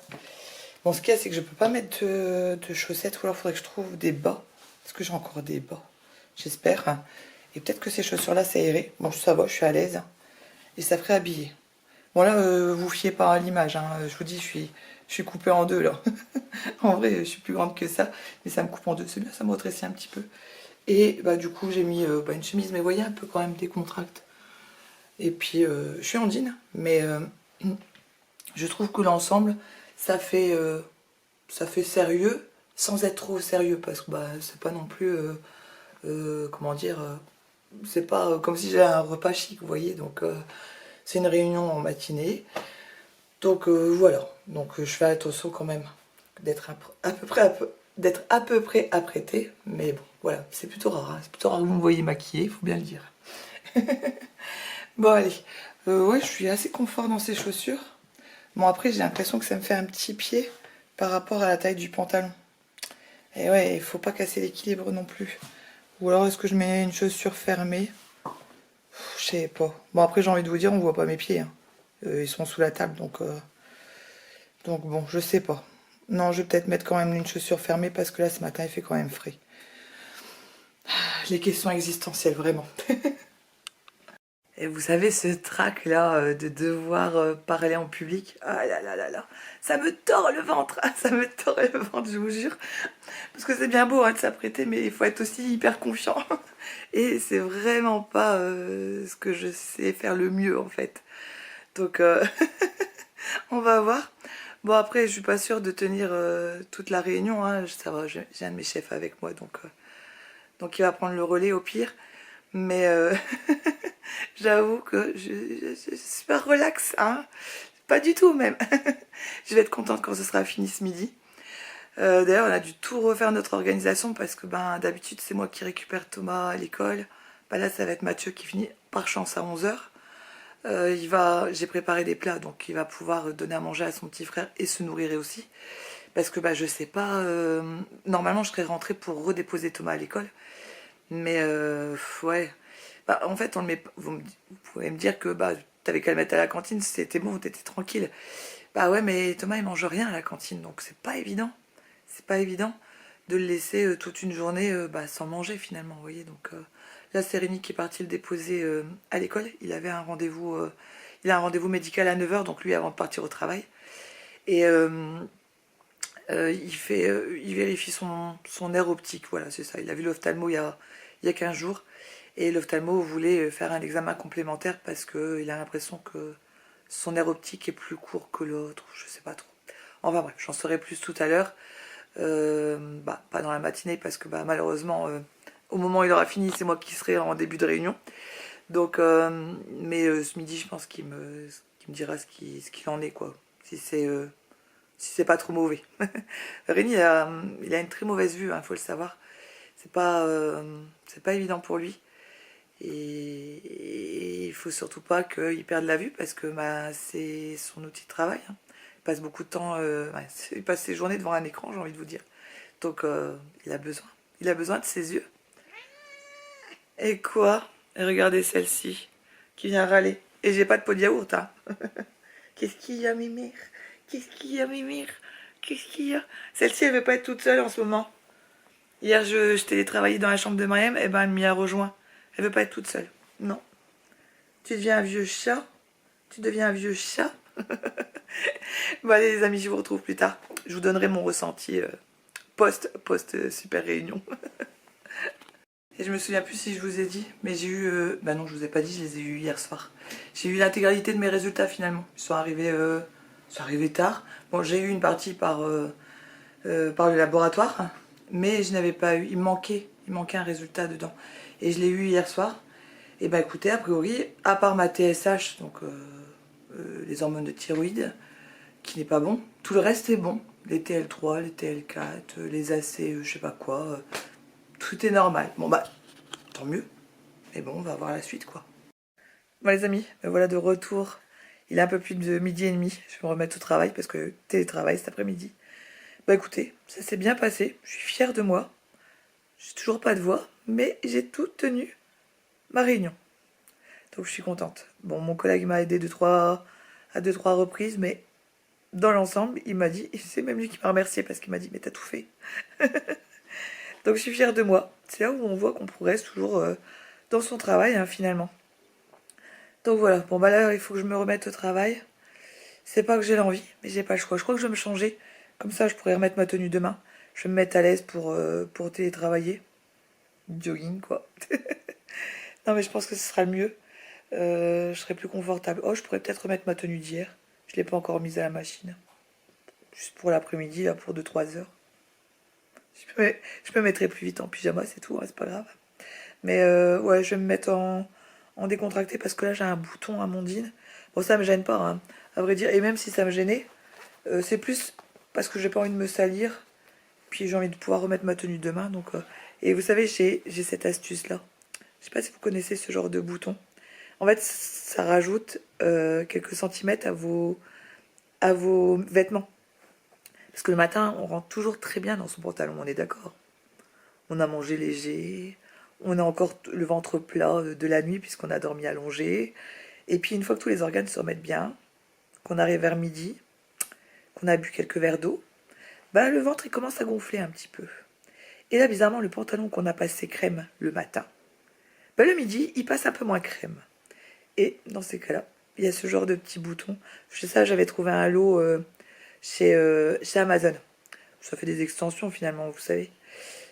Bon ce qu'il y a c'est que je peux pas mettre de chaussettes ou alors faudrait que je trouve des bas. Est-ce que j'ai encore des bas? J'espère. Et peut-être que ces chaussures-là, ça irait. Bon, ça va, je suis à l'aise. Et ça ferait habiller. Bon, là, vous fiez pas à l'image. Hein. Je vous dis, je suis coupée en deux, là. En vrai, je suis plus grande que ça. Mais ça me coupe en deux. C'est bien, ça me rétrécit un petit peu. Et bah, du coup, j'ai mis une chemise. Mais vous voyez, un peu quand même décontracte. Et puis, je suis en jean. Mais je trouve que l'ensemble, ça fait sérieux. Sans être trop sérieux. Parce que c'est pas non plus... comment dire, c'est pas comme si j'avais un repas chic, vous voyez, donc c'est une réunion en matinée, donc voilà, donc je fais attention quand même d'être à peu près apprêtée, mais bon, voilà, c'est plutôt rare, hein. C'est plutôt rare que vous me voyez maquillée, il faut bien le dire. Bon allez, ouais, je suis assez confort dans ces chaussures. Bon après j'ai l'impression que ça me fait un petit pied par rapport à la taille du pantalon. Et ouais, il faut pas casser l'équilibre non plus. Ou alors est-ce que je mets une chaussure fermée? Je sais pas. Bon après j'ai envie de vous dire, on voit pas mes pieds. Hein. Ils sont sous la table, donc bon, je sais pas. Non, je vais peut-être mettre quand même une chaussure fermée parce que là ce matin il fait quand même frais. Les questions existentielles, vraiment. Et vous savez, ce trac là de devoir parler en public, ah là là là là, ça me tord le ventre, ça me tord le ventre, je vous jure. Parce que c'est bien beau hein, de s'apprêter, mais il faut être aussi hyper confiant. Et c'est vraiment pas ce que je sais faire le mieux en fait. Donc on va voir. Bon après, je suis pas sûre de tenir toute la réunion. Hein. Ça va, j'ai un de mes chefs avec moi, donc il va prendre le relais au pire. Mais j'avoue que je suis pas relax, hein. Pas du tout même. Je vais être contente quand ce sera fini ce midi. D'ailleurs, on a dû tout refaire notre organisation parce que d'habitude c'est moi qui récupère Thomas à l'école. Là, ça va être Mathieu qui finit par chance à 11 h. J'ai préparé des plats, donc il va pouvoir donner à manger à son petit frère et se nourrir aussi. Parce que je sais pas, normalement je serais rentrée pour redéposer Thomas à l'école. Mais ouais, en fait vous pouvez me dire que t'avais qu'à le mettre à la cantine, c'était bon, t'étais tranquille. Ouais, mais Thomas il mange rien à la cantine, donc c'est pas évident. C'est pas évident de le laisser toute une journée sans manger finalement, vous voyez. Donc là c'est Rémi qui est parti le déposer à l'école. Il avait un rendez-vous, il a un rendez-vous médical à 9 h, donc lui avant de partir au travail. Et il vérifie son nerf optique, voilà c'est ça. Il a vu l'ophtalmo il y a 15 jours. Et l'ophtalmo voulait faire un examen complémentaire parce qu'il a l'impression que son nerf optique est plus court que l'autre, je sais pas trop. Enfin bref, j'en saurai plus tout à l'heure. Pas dans la matinée parce que malheureusement au moment où il aura fini c'est moi qui serai en début de réunion, donc mais ce midi je pense qu'il me dira ce qu'il en est quoi, si c'est pas trop mauvais. Rémi il a une très mauvaise vue, hein, faut le savoir, c'est pas évident pour lui, et il faut surtout pas qu'il perde la vue parce que c'est son outil de travail, hein. Il passe beaucoup de temps, il passe ses journées devant un écran, j'ai envie de vous dire. Donc il a besoin de ses yeux. Et quoi? Et regardez celle-ci qui vient râler. Et j'ai pas de pot de yaourt, hein. Qu'est-ce qu'il y a, Mimir? Qu'est-ce qu'il y a, Mimir? Qu'est-ce qu'il y a? Celle-ci, elle veut pas être toute seule en ce moment. Hier, je télétravaillais dans la chambre de Mariam, et elle m'y a rejoint. Elle veut pas être toute seule. Non. Tu deviens un vieux chat. Tu deviens un vieux chat. Bon allez les amis, je vous retrouve plus tard. Je vous donnerai mon ressenti post super réunion. Et je me souviens plus si je vous ai dit, mais j'ai eu... bah non, je vous ai pas dit, je les ai eu hier soir. J'ai eu l'intégralité de mes résultats finalement. Ils sont arrivés tard. Bon, j'ai eu une partie par le laboratoire, mais je n'avais pas eu... Il manquait un résultat dedans. Et je l'ai eu hier soir. Et bah écoutez, a priori, à part ma TSH, donc les hormones de thyroïde, qui n'est pas bon, tout le reste est bon. Les TL3, les TL4, les AC, je sais pas quoi... tout est normal. Bon bah, tant mieux. Mais bon, on va voir la suite quoi. Bon les amis, me voilà de retour. Il est un peu plus de midi et demi. Je vais me remettre au travail parce que télétravail cet après-midi. Bah écoutez, ça s'est bien passé. Je suis fière de moi. J'ai toujours pas de voix, mais j'ai tout tenu ma réunion. Donc je suis contente. Bon, mon collègue m'a aidé à deux, trois reprises, mais dans l'ensemble, il m'a dit, c'est même lui qui m'a remercié parce qu'il m'a dit, mais t'as tout fait. Donc je suis fière de moi. C'est là où on voit qu'on progresse toujours dans son travail, hein, finalement. Donc voilà, bon bah là, il faut que je me remette au travail. C'est pas que j'ai l'envie, mais j'ai pas le choix. Je crois que je vais me changer. Comme ça, je pourrais remettre ma tenue demain. Je vais me mettre à l'aise pour télétravailler. Jogging, quoi. Non, mais je pense que ce sera le mieux. Je serai plus confortable. Oh, je pourrais peut-être remettre ma tenue d'hier. Je l'ai pas encore mise à la machine. Juste pour l'après-midi, là, pour 2-3 heures. Je me mettrai plus vite en pyjama, c'est tout, hein, c'est pas grave. Mais ouais, je vais me mettre en décontracté parce que là, j'ai un bouton à mon jean. Bon, ça me gêne pas, hein, à vrai dire. Et même si ça me gênait, c'est plus parce que j'ai pas envie de me salir. Puis j'ai envie de pouvoir remettre ma tenue demain. Donc, et vous savez, j'ai cette astuce-là. Je sais pas si vous connaissez ce genre de bouton. En fait, ça rajoute quelques centimètres à vos vêtements. Parce que le matin, on rentre toujours très bien dans son pantalon, on est d'accord. On a mangé léger, on a encore le ventre plat de la nuit puisqu'on a dormi allongé. Et puis une fois que tous les organes se remettent bien, qu'on arrive vers midi, qu'on a bu quelques verres d'eau, bah le ventre il commence à gonfler un petit peu. Et là bizarrement le pantalon qu'on a passé crème le matin, bah le midi il passe un peu moins crème. Et dans ces cas-là, il y a ce genre de petits boutons. Je sais ça, j'avais trouvé un lot chez Amazon. Ça fait des extensions finalement, vous savez.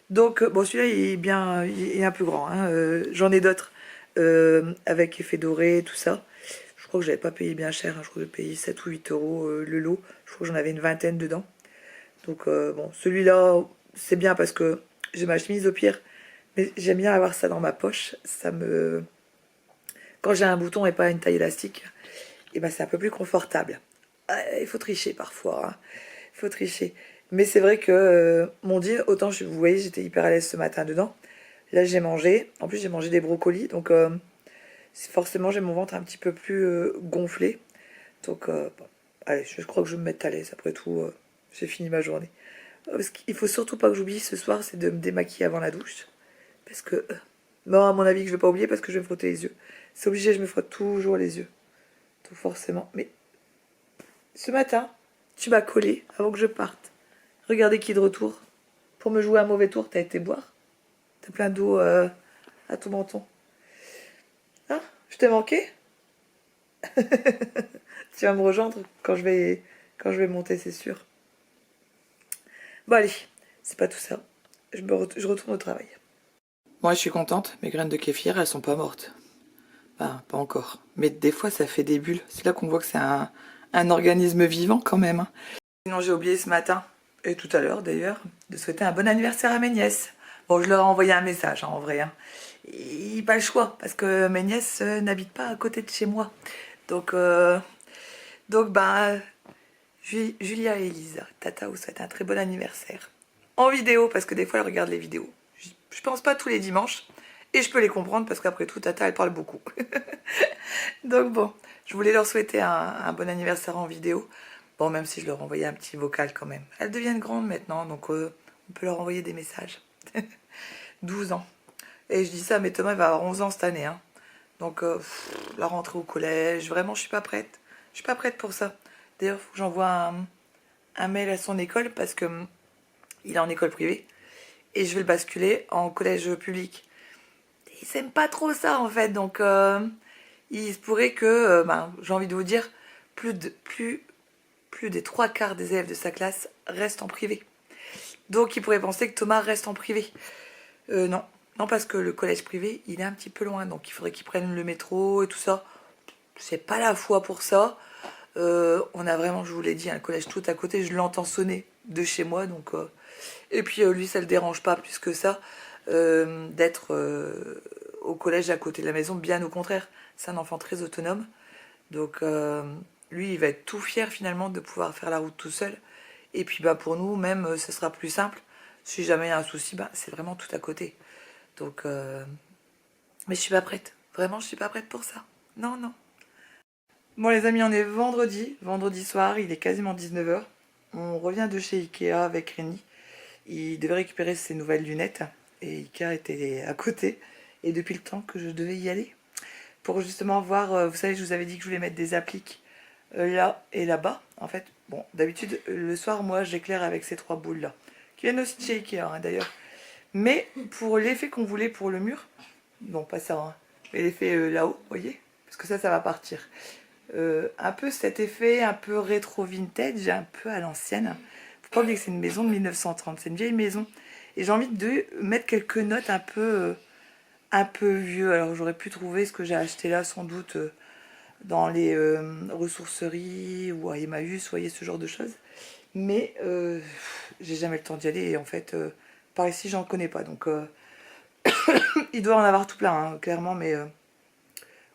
Donc, bon, celui-là, il est un peu grand. Hein. J'en ai d'autres avec effet doré, tout ça. Je crois que j'avais pas payé bien cher. Hein. Je crois que j'ai payé 7 ou 8 euros le lot. Je crois que j'en avais une vingtaine dedans. Donc, bon, celui-là, c'est bien parce que j'ai ma chemise au pire. Mais j'aime bien avoir ça dans ma poche. Quand j'ai un bouton et pas une taille élastique, et ben c'est un peu plus confortable. Il faut tricher parfois. Hein. Il faut tricher. Mais c'est vrai que mon jean, autant vous voyez, j'étais hyper à l'aise ce matin dedans. Là, j'ai mangé. En plus, j'ai mangé des brocolis. Donc, forcément, j'ai mon ventre un petit peu plus gonflé. Donc, bon, allez, je crois que je vais me mettre à l'aise. Après tout, j'ai fini ma journée. Parce qu'il faut surtout pas que j'oublie ce soir, c'est de me démaquiller avant la douche. Parce que, non, à mon avis, que je vais pas oublier parce que je vais me frotter les yeux. C'est obligé, je me frotte toujours les yeux. Donc, forcément. Mais ce matin, tu m'as collé avant que je parte. Regardez qui est de retour. Pour me jouer un mauvais tour, t'as été boire. T'as plein d'eau à ton menton. Hein? Je t'ai manqué? Tu vas me rejoindre quand je vais monter, c'est sûr. Bon allez, c'est pas tout ça. Je retourne au travail. Moi, je suis contente. Mes graines de kéfir, elles sont pas mortes. Enfin, pas encore. Mais des fois, ça fait des bulles. C'est là qu'on voit que c'est un organisme vivant quand même. Hein. Sinon, j'ai oublié ce matin, et tout à l'heure d'ailleurs, de souhaiter un bon anniversaire à mes nièces. Bon, je leur ai envoyé un message, hein, en vrai. Hein. Et pas le choix, parce que mes nièces n'habitent pas à côté de chez moi. Donc bah, Julia et Elisa, Tata vous souhaite un très bon anniversaire. En vidéo, parce que des fois, elles regardent les vidéos. Je pense pas tous les dimanches. Et je peux les comprendre, parce qu'après tout, Tata, elle parle beaucoup. Donc bon, je voulais leur souhaiter un bon anniversaire en vidéo. Bon, même si je leur envoyais un petit vocal quand même. Elles deviennent grandes maintenant, donc on peut leur envoyer des messages. 12 ans. Et je dis ça, mais Thomas va avoir 11 ans cette année. Hein. Donc, la rentrée au collège, vraiment, je suis pas prête. Je suis pas prête pour ça. D'ailleurs, il faut que j'envoie un mail à son école parce que il est en école privée. Et je vais le basculer en collège public. Ils n'aiment pas trop ça, en fait. Donc, il se pourrait que, j'ai envie de vous dire, plus des 3/4 des élèves de sa classe restent en privé. Donc il pourrait penser que Thomas reste en privé. Non, non, parce que le collège privé, il est un petit peu loin, donc il faudrait qu'il prenne le métro et tout ça. C'est pas la foi pour ça. On a vraiment, je vous l'ai dit, un collège tout à côté, je l'entends sonner de chez moi, donc... Et puis lui, ça le dérange pas plus que ça d'être au collège à côté de la maison, bien au contraire. C'est un enfant très autonome, donc lui, il va être tout fier finalement de pouvoir faire la route tout seul. Et puis pour nous, même, ce sera plus simple. Si jamais il y a un souci, c'est vraiment tout à côté. Donc, mais je suis pas prête. Vraiment, je suis pas prête pour ça. Non, non. Bon les amis, on est vendredi soir, il est quasiment 19h. On revient de chez Ikea avec Rémi. Il devait récupérer ses nouvelles lunettes et Ikea était à côté. Et depuis le temps que je devais y aller pour justement voir, vous savez, je vous avais dit que je voulais mettre des appliques là et là-bas. En fait, bon, d'habitude, le soir, moi, j'éclaire avec ces 3 boules-là, qui viennent aussi de chez Ikea d'ailleurs. Mais pour l'effet qu'on voulait pour le mur, bon, pas ça, mais l'effet là-haut, vous voyez, parce que ça va partir. Un peu cet effet un peu rétro vintage, un peu à l'ancienne. Faut pas oublier que c'est une maison de 1930, c'est une vieille maison. Et j'ai envie de mettre quelques notes un peu vieux. Alors j'aurais pu trouver ce que j'ai acheté là sans doute dans les ressourceries ou à Emmaüs, vous voyez, ce genre de choses. Mais j'ai jamais le temps d'y aller et en fait par ici j'en connais pas. Donc il doit en avoir tout plein, hein, clairement, mais...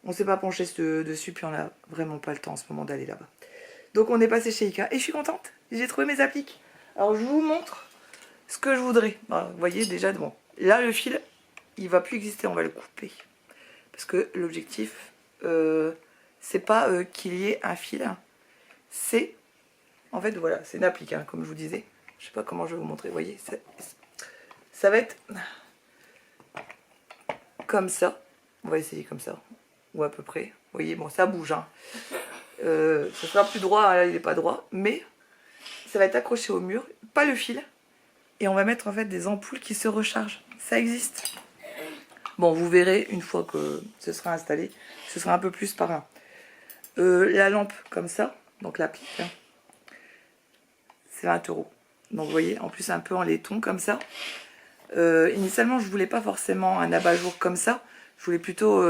on s'est pas penché dessus, puis on a vraiment pas le temps en ce moment d'aller là-bas. Donc on est passé chez Ikea et je suis contente. J'ai trouvé mes appliques. Alors je vous montre ce que je voudrais. Vous voyez déjà, bon, là le fil, il va plus exister, on va le couper. Parce que l'objectif, c'est pas qu'il y ait un fil. C'est, en fait, voilà, c'est une applique, hein, comme je vous disais. Je sais pas comment je vais vous montrer, vous voyez. Ça va être comme ça. On va essayer comme ça. Ou à peu près. Vous voyez, bon, ça bouge. Hein. Ça sera plus droit, là, il n'est pas droit. Mais ça va être accroché au mur, pas le fil. Et on va mettre en fait des ampoules qui se rechargent. Ça existe. Bon, vous verrez une fois que ce sera installé. Ce sera un peu plus par là. La lampe comme ça, donc l'applique, hein, c'est 20 €. Donc vous voyez, en plus un peu en laiton comme ça. Initialement, je voulais pas forcément un abat-jour comme ça. Je voulais plutôt...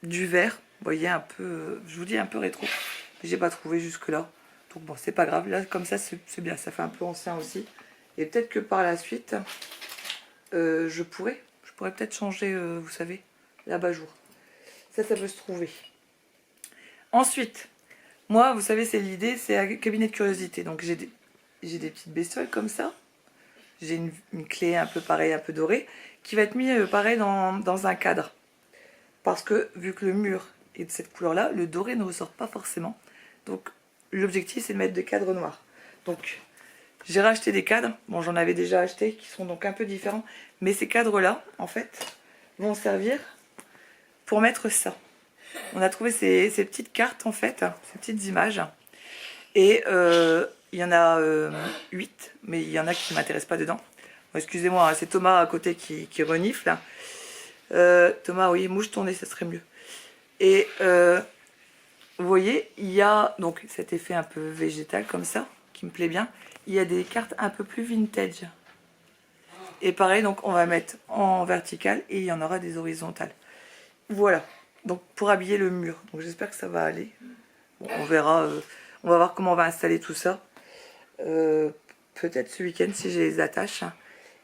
du vert, vous voyez, un peu, je vous dis un peu rétro, mais j'ai pas trouvé jusque là, donc bon, c'est pas grave, là comme ça c'est bien, ça fait un peu ancien aussi, et peut-être que par la suite je pourrais peut-être changer, vous savez, l'abat-jour, ça peut se trouver. Ensuite, moi, vous savez, c'est l'idée, c'est un cabinet de curiosité, donc j'ai des petites bestioles comme ça, j'ai une clé un peu pareille, un peu dorée, qui va être mis pareil dans un cadre. Parce que vu que le mur est de cette couleur-là, le doré ne ressort pas forcément. Donc l'objectif c'est de mettre des cadres noirs. Donc j'ai racheté des cadres, bon j'en avais déjà acheté, qui sont donc un peu différents. Mais ces cadres-là, en fait, vont servir pour mettre ça. On a trouvé ces petites cartes en fait, ces petites images. Et il y en a 8, mais il y en a qui ne m'intéressent pas dedans. Bon, excusez-moi, hein, c'est Thomas à côté qui renifle. Thomas, oui, mouche ton nez, ça serait mieux. Et vous voyez, il y a donc cet effet un peu végétal comme ça, qui me plaît bien. Il y a des cartes un peu plus vintage. Et pareil, donc on va mettre en vertical et il y en aura des horizontales. Voilà, donc pour habiller le mur. Donc j'espère que ça va aller. Bon, on verra, on va voir comment on va installer tout ça. Peut-être ce week-end si j'ai les attaches.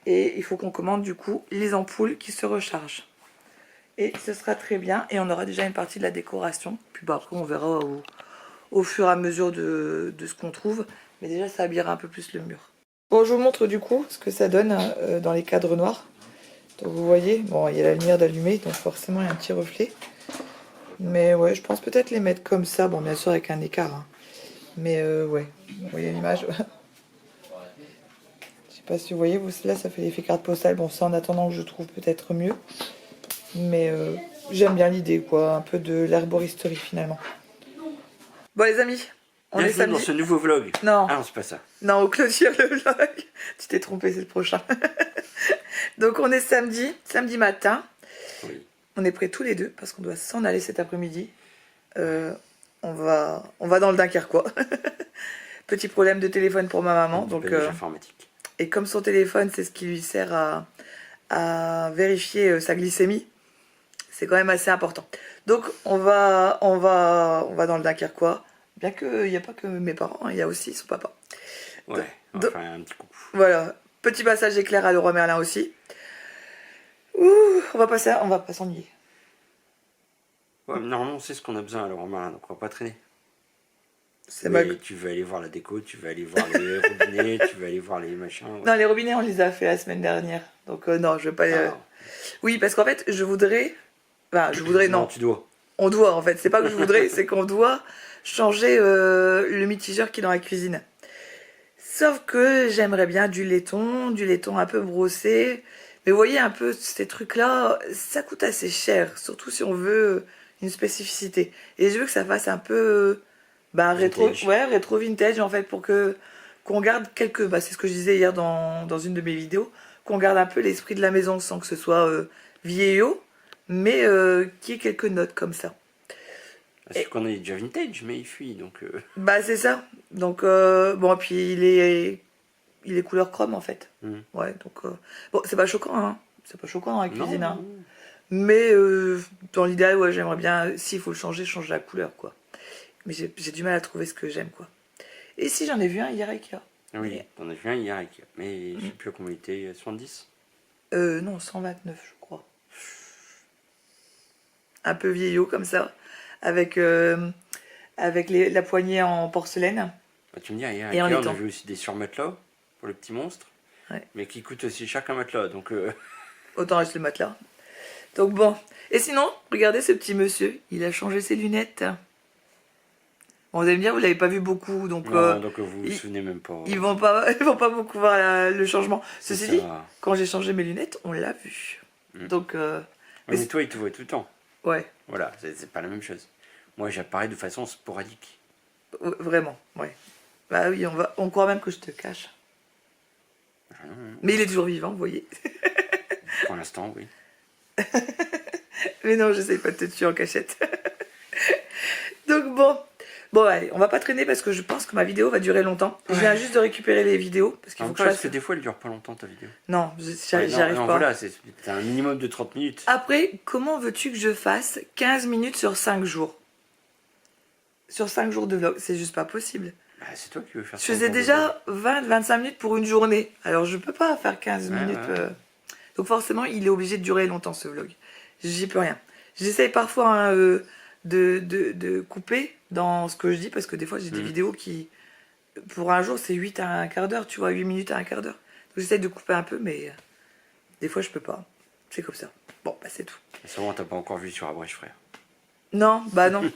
Et il faut qu'on commande du coup les ampoules qui se rechargent. Et ce sera très bien. Et on aura déjà une partie de la décoration. Puis après, on verra au fur et à mesure de ce qu'on trouve. Mais déjà, ça habillera un peu plus le mur. Bon, je vous montre du coup ce que ça donne dans les cadres noirs. Donc vous voyez, bon, il y a la lumière d'allumée, donc forcément, il y a un petit reflet. Mais ouais, je pense peut-être les mettre comme ça. Bon, bien sûr, avec un écart. Hein. Mais ouais, vous voyez l'image. Je sais pas si vous voyez, là, ça fait l'effet carte postale. Bon, ça, en attendant que je trouve peut-être mieux. Mais j'aime bien l'idée, quoi. Un peu de l'herboristerie, finalement. Bon, les amis, on est samedi. Dans ce nouveau vlog. Non. Ah non, c'est pas ça. Non, on clôture le vlog. Tu t'es trompé, c'est le prochain. Donc, on est samedi matin. Oui. On est prêts tous les deux parce qu'on doit s'en aller cet après-midi. On va dans le Dunkerquois. Petit problème de téléphone pour ma maman. Donc, informatique. et comme son téléphone, c'est ce qui lui sert à vérifier sa glycémie, c'est quand même assez important. Donc on va dans le Dunkerquois. Bien qu'il n'y a pas que mes parents, il y a aussi son papa. Ouais, on va faire un petit coucou. Voilà, petit passage éclair à Leroy Merlin aussi. Ouh, on va pas s'ennuyer. Ouais, normalement on sait ce qu'on a besoin à Leroy Merlin, donc on va pas traîner. C'est mais mal. Tu veux aller voir la déco, tu veux aller voir les robinets, tu veux aller voir les machins. Ouais. Non, les robinets on les a fait la semaine dernière. Donc non, je veux pas... Oui, parce qu'en fait, je voudrais... Enfin, je voudrais, non. Tu dois. On doit, en fait. C'est pas que je voudrais, c'est qu'on doit changer le mitigeur qui est dans la cuisine. Sauf que j'aimerais bien du laiton un peu brossé. Mais vous voyez, un peu ces trucs-là, ça coûte assez cher. Surtout si on veut une spécificité. Et je veux que ça fasse un peu rétro vintage, en fait, pour qu'on garde quelques... Bah, c'est ce que je disais hier dans une de mes vidéos. Qu'on garde un peu l'esprit de la maison sans que ce soit vieillot. Mais qui ait quelques notes comme ça. Parce qu'on est déjà vintage, mais il fuit, donc... Bah c'est ça. Donc, bon, et puis il est couleur chrome, en fait. Ouais, donc... Bon, c'est pas choquant, hein. C'est pas choquant dans la cuisine, hein. Mais dans l'idéal, ouais, j'aimerais bien... S'il faut le changer, changer la couleur, quoi. Mais j'ai du mal à trouver ce que j'aime, quoi. Et si j'en ai vu un hier à Ikea. Oui, t'en as vu un hier à Ikea. Mais je sais plus comment il était, 70 ? Non, 129, je crois. Un peu vieillot, comme ça. Avec la poignée en porcelaine. Bah, tu me dis, hier à Ikea, on a vu aussi des surmatelas pour le petit monstre. Ouais. Mais qui coûtent aussi cher qu'un matelas, donc... Autant acheter le matelas. Donc bon. Et sinon, regardez ce petit monsieur. Il a changé ses lunettes. Bon, vous allez me dire, vous l'avez pas vu beaucoup, donc... Non, donc vous vous souvenez même pas. Ils vont pas beaucoup voir le changement. Ceci dit, quand j'ai changé mes lunettes, on l'a vu. Donc... mais toi, il te voit tout le temps. Ouais. Voilà, c'est pas la même chose. Moi, j'apparais de façon sporadique. Vraiment, ouais. Bah oui, on croit même que je te cache. Mais il est toujours vivant, vous voyez. Pour l'instant, oui. Mais non, j'essaye pas de te tuer en cachette. Donc bon, allez, on va pas traîner parce que je pense que ma vidéo va durer longtemps. Ouais. Je viens juste de récupérer les vidéos. Parce qu'il faut que parce que des fois, elle dure pas longtemps, ta vidéo. Non, j'y arrive pas. Voilà, c'est un minimum de 30 minutes. Après, comment veux-tu que je fasse 15 minutes sur 5 jours? Sur 5 jours de vlog, c'est juste pas possible. Bah, c'est toi qui veux faire ça. Je faisais déjà 20-25 minutes pour une journée. Alors, je peux pas faire 15 minutes. Ouais. Donc, forcément, il est obligé de durer longtemps, ce vlog. J'y peux rien. J'essaye parfois de couper dans ce que je dis, parce que des fois, j'ai des vidéos qui, pour un jour, c'est 8 à un quart d'heure, tu vois, 8 minutes à un quart d'heure. Donc, j'essaye de couper un peu, mais des fois, je peux pas. C'est comme ça. Bon, bah, c'est tout. C'est bon, t'as pas encore vu sur Abrèche, frère. Non, bah non.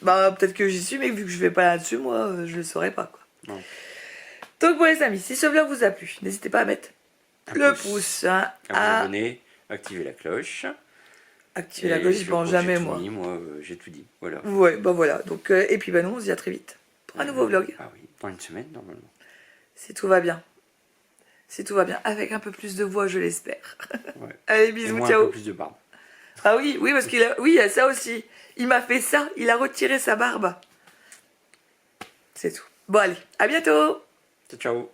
Bah peut-être que j'y suis, mais vu que je vais pas là-dessus, moi, je le saurais pas, quoi. Non. Donc bon les amis, si ce vlog vous a plu, n'hésitez pas à mettre le pouce, hein, à vous abonner, activer la cloche. Activer la cloche, j'y pense jamais, moi. Moi, j'ai tout dit, voilà. Ouais, bah voilà. Donc, et puis bah nous, on se dit à très vite pour un nouveau vlog. Ah oui, dans une semaine, normalement. Si tout va bien. Si tout va bien, avec un peu plus de voix, je l'espère. Ouais. Allez, bisous, ciao. Un peu plus de barbe. Ah oui, parce qu'il a... Oui, il y a ça aussi. Il m'a fait ça, il a retiré sa barbe. C'est tout. Bon allez, à bientôt. Ciao.